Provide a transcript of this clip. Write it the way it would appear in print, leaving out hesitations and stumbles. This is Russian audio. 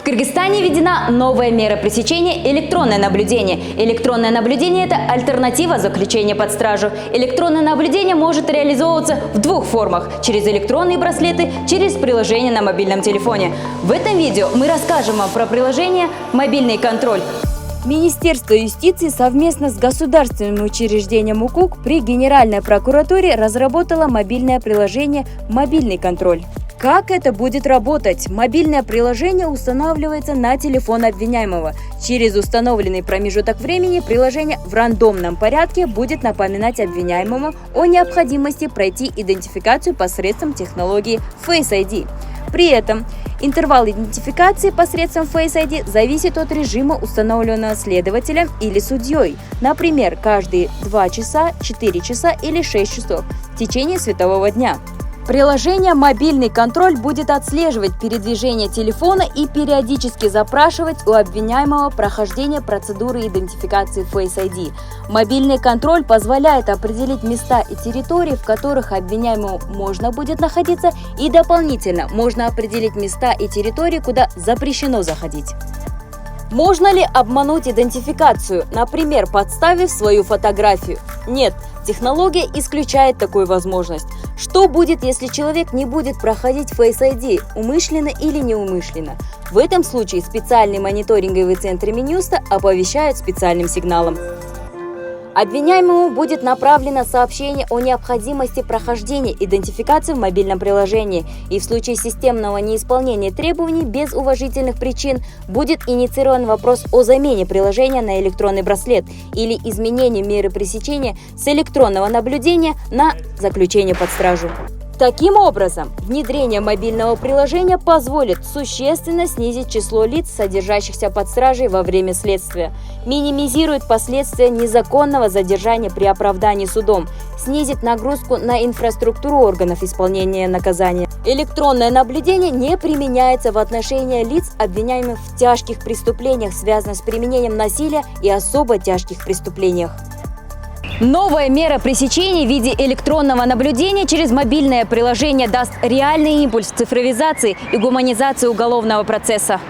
Кыргызстане введена новая мера пресечения – электронное наблюдение. Электронное наблюдение – это альтернатива заключения под стражу. Электронное наблюдение может реализовываться в двух формах – через электронные браслеты, через приложение на мобильном телефоне. В этом видео мы расскажем вам про приложение «Мобильный контроль». Министерство юстиции совместно с государственным учреждением УКУК при Генеральной прокуратуре разработало мобильное приложение «Мобильный контроль». Как это будет работать? Мобильное приложение устанавливается на телефон обвиняемого. Через установленный промежуток времени приложение в рандомном порядке будет напоминать обвиняемому о необходимости пройти идентификацию посредством технологии Face ID. При этом интервал идентификации посредством Face ID зависит от режима, установленного следователем или судьей. Например, каждые 2 часа, 4 часа или 6 часов в течение светового дня. Приложение «Мобильный контроль» будет отслеживать передвижение телефона и периодически запрашивать у обвиняемого прохождение процедуры идентификации Face ID. Мобильный контроль позволяет определить места и территории, в которых обвиняемому можно будет находиться, и дополнительно можно определить места и территории, куда запрещено заходить. Можно ли обмануть идентификацию, например, подставив свою фотографию? Нет, технология исключает такую возможность. Что будет, если человек не будет проходить Face ID, умышленно или неумышленно? В этом случае специальный мониторинговый центр Минюста оповещает специальным сигналом. Обвиняемому будет направлено сообщение о необходимости прохождения идентификации в мобильном приложении, и в случае системного неисполнения требований без уважительных причин будет инициирован вопрос о замене приложения на электронный браслет или изменении меры пресечения с электронного наблюдения на заключение под стражу. Таким образом, внедрение мобильного приложения позволит существенно снизить число лиц, содержащихся под стражей во время следствия, минимизирует последствия незаконного задержания при оправдании судом, снизит нагрузку на инфраструктуру органов исполнения наказания. Электронное наблюдение не применяется в отношении лиц, обвиняемых в тяжких преступлениях, связанных с применением насилия и особо тяжких преступлениях. Новая мера пресечения в виде электронного наблюдения через мобильное приложение даст реальный импульс в цифровизации и гуманизации уголовного процесса.